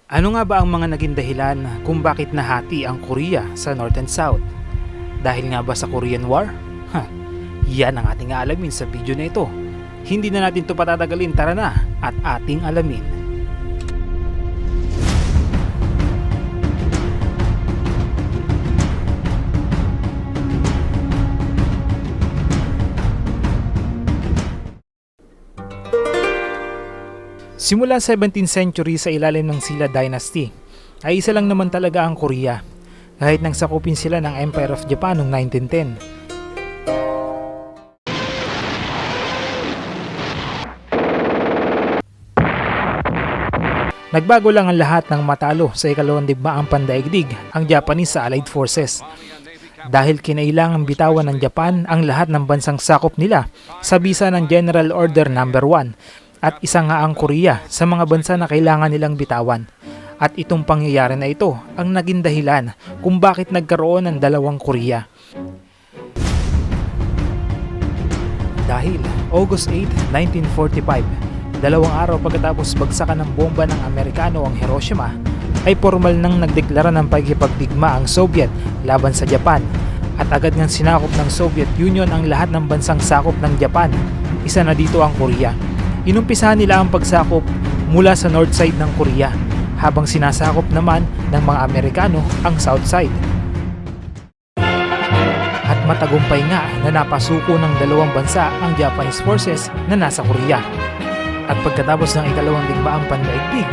Ano nga ba ang mga naging dahilan kung bakit nahati ang Korea sa North and South? Dahil nga ba sa Korean War? Ha, yan ang ating aalamin sa video na ito. Hindi na natin ito patatagalin, tara na at ating alamin. Simula 17th century sa ilalim ng Silla Dynasty, ay isa lang naman talaga ang Korea, kahit nang sakupin sila ng Empire of Japan noong 1910. Nagbago lang ang lahat ng matalo sa ikalawang digmaang pandaigdig ang Japanese sa Allied Forces. Dahil kinailangang bitawan ng Japan ang lahat ng bansang sakop nila sa bisa ng General Order No. 1 at isa nga ang Korea sa mga bansa na kailangan nilang bitawan. At itong pangyayari na ito ang naging dahilan kung bakit nagkaroon ng dalawang Korea. Dahil August 8, 1945, dalawang araw pagkatapos bagsakan ng bomba ng Amerikano ang Hiroshima, ay formal nang nagdeklara ng pagkipagdigma ang Soviet laban sa Japan at agad ngang sinakop ng Soviet Union ang lahat ng bansang sakop ng Japan. Isa na dito ang Korea. Inumpisahan nila ang pagsakop mula sa north side ng Korea habang sinasakop naman ng mga Amerikano ang south side. At matagumpay nga na napasuko ng dalawang bansa ang Japanese forces na nasa Korea. At pagkatapos ng ikalawang digmaang pandaigdig,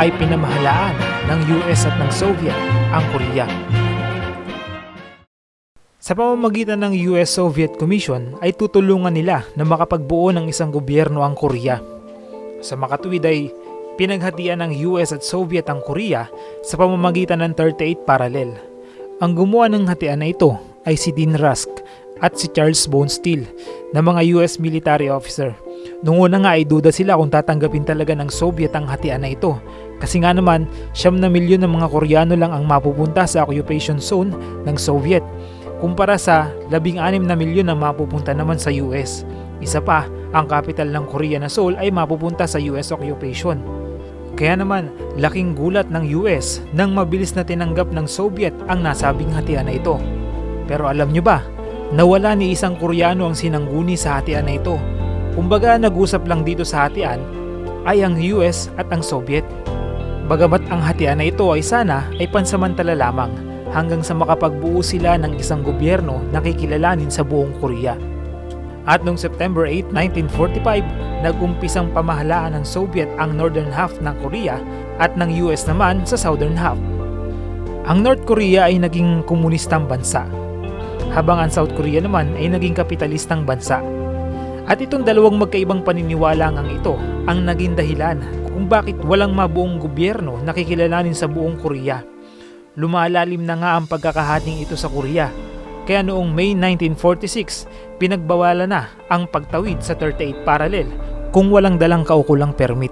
ay pinamahalaan ng US at ng Soviet ang Korea. Sa pamamagitan ng US-Soviet Commission ay tutulungan nila na makapagbuo ng isang gobyerno ang Korea. Sa makatuwid ay pinaghatian ng US at Soviet ang Korea sa pamamagitan ng 38 parallel. Ang gumawa ng hatian na ito ay si Dean Rusk at si Charles Bonesteel na mga US military officer. Noong una nga ay duda sila kung tatanggapin talaga ng Soviet ang hatian na ito. Kasi nga naman, 9 milyon ng mga Koreano lang ang mapupunta sa occupation zone ng Soviet, kumpara sa 16 na milyon na mapupunta naman sa US. Isa pa, ang capital ng Korea na Seoul ay mapupunta sa US occupation. Kaya naman, laking gulat ng US nang mabilis na tinanggap ng Soviet ang nasabing hatian na ito. Pero alam nyo ba, nawala ni isang Koreano ang sinangguni sa hatian na ito. Kumbaga nag-usap lang dito sa hatian ay ang US at ang Soviet. Bagamat ang hatian na ito ay sana ay pansamantala lamang hanggang sa makapagbuo sila ng isang gobyerno na kikilalanin sa buong Korea. At noong September 8, 1945, nag-umpisang pamahalaan ng Soviet ang northern half ng Korea at ng US naman sa southern half. Ang North Korea ay naging komunistang bansa, habang ang South Korea naman ay naging kapitalistang bansa. At itong dalawang magkaibang paniniwala ang ito ang naging dahilan kung bakit walang mabuong gobyerno na kikilalanin sa buong Korea. Lumalalim na nga ang pagkakahating ito sa Korea. Kaya noong May 1946, pinagbawalan na ang pagtawid sa 38 parallel kung walang dalang kaukulang permit.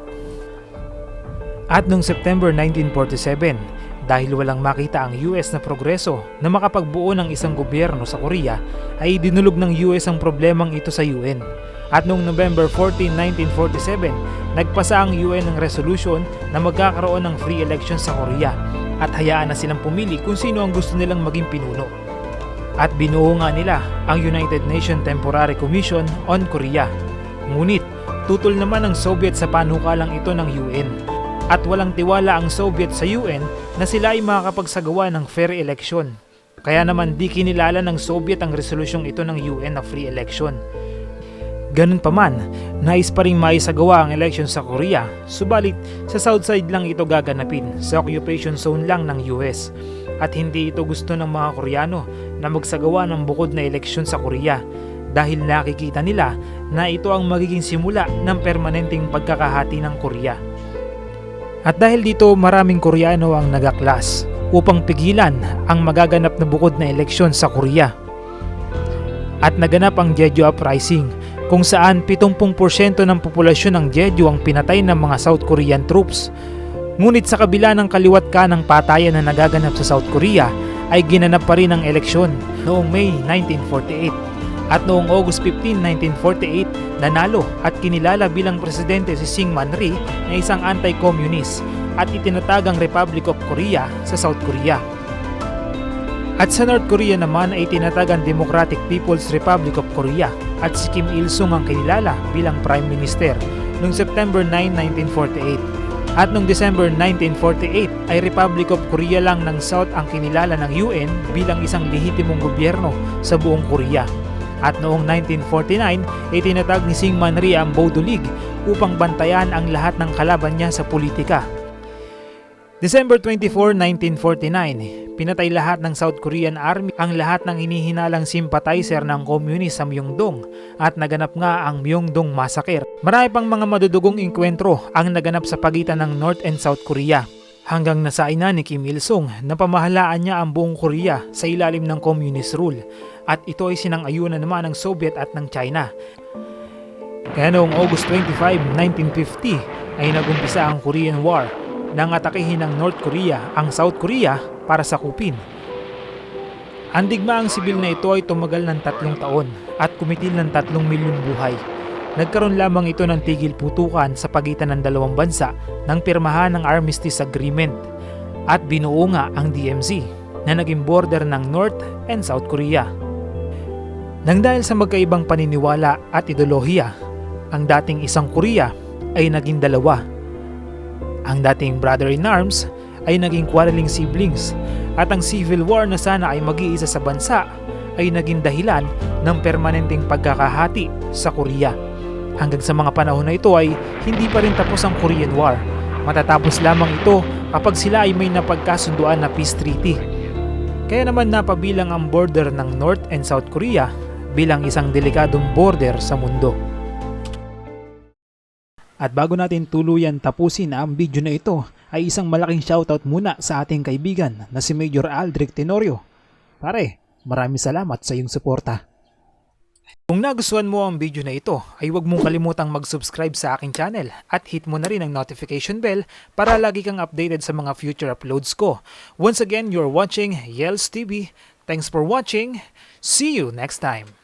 At noong September 1947, dahil walang makita ang US na progreso na makapagbuo ng isang gobyerno sa Korea, ay dinulog ng US ang problemang ito sa UN. At noong November 14, 1947, nagpasa ang UN ng resolution na magkakaroon ng free election sa Korea at hayaan na silang pumili kung sino ang gusto nilang maging pinuno. At binuo nga nila ang United Nations Temporary Commission on Korea. Ngunit tutol naman ang Soviet sa panukalang ito ng UN at walang tiwala ang Soviet sa UN na sila ay makakapagsagawa ng fair election. Kaya naman di kinilala ng Soviet ang resolusyong ito ng UN na free election. Ganun pa man, nais pa rin maisagawa ang election sa Korea, subalit sa south side lang ito gaganapin, sa occupation zone lang ng US. At hindi ito gusto ng mga Koreano na magsagawa ng bukod na eleksyon sa Korea dahil nakikita nila na ito ang magiging simula ng permanenteng pagkakahati ng Korea. At dahil dito maraming Koreano ang nagaklas upang pigilan ang magaganap na bukod na eleksyon sa Korea. At naganap ang Jeju Uprising, kung saan 70% ng populasyon ng Jeju ang pinatay ng mga South Korean troops. Ngunit sa kabila ng kaliwat kanang patayan na nagaganap sa South Korea, ay ginanap pa rin ang eleksyon noong May 1948. At noong August 15, 1948, nanalo at kinilala bilang presidente si Syngman Rhee na isang anti-communist at itinatag ang Republic of Korea sa South Korea. At sa North Korea naman ay tinatag ang Democratic People's Republic of Korea at si Kim Il-sung ang kinilala bilang Prime Minister noong September 9, 1948. At noong December 1948 ay Republic of Korea lang ng South ang kinilala ng UN bilang isang lehitimong gobyerno sa buong Korea. At noong 1949 ay tinatag ni Syngman Rhee ang Bodo League upang bantayan ang lahat ng kalaban niya sa politika. December 24, 1949, pinatay lahat ng South Korean Army ang lahat ng hinihinalang sympathizer ng Communist sa Myeongdong at naganap nga ang Myeongdong Massacre. Marami pang mga madudugong engkwentro ang naganap sa pagitan ng North and South Korea hanggang nasain na ni Kim Il-sung na pamahalaan niya ang buong Korea sa ilalim ng Communist rule at ito ay sinang-ayunan naman ng Soviet at ng China. Kaya noong August 25, 1950 ay nagumpisa ang Korean War nang atakihin ng North Korea ang South Korea para sakupin. Ang digmaang sibil na ito ay tumagal ng 3 taon at kumitil ng 3 milyong buhay. Nagkaroon lamang ito ng tigil putukan sa pagitan ng dalawang bansa nang pirmahan ng Armistice Agreement at binuo nga ang DMZ na naging border ng North and South Korea. Nang dahil sa magkaibang paniniwala at ideolohiya, ang dating isang Korea ay naging dalawa. Ang dating brother-in-arms ay naging quarreling siblings at ang civil war na sana ay mag-iisa sa bansa ay naging dahilan ng permanenteng pagkakahati sa Korea. Hanggang sa mga panahon na ito ay hindi pa rin tapos ang Korean War. Matatapos lamang ito kapag sila ay may napagkasunduan na peace treaty. Kaya naman napabilang ang border ng North and South Korea bilang isang delikadong border sa mundo. At bago natin tuluyan tapusin ang video na ito, ay isang malaking shoutout muna sa ating kaibigan na si Major Aldric Tenorio. Pare, maraming salamat sa iyong suporta. Kung nagustuhan mo ang video na ito, ay huwag mong kalimutang mag-subscribe sa aking channel at hit mo na rin ang notification bell para lagi kang updated sa mga future uploads ko. Once again, you're watching Yels TV. Thanks for watching. See you next time.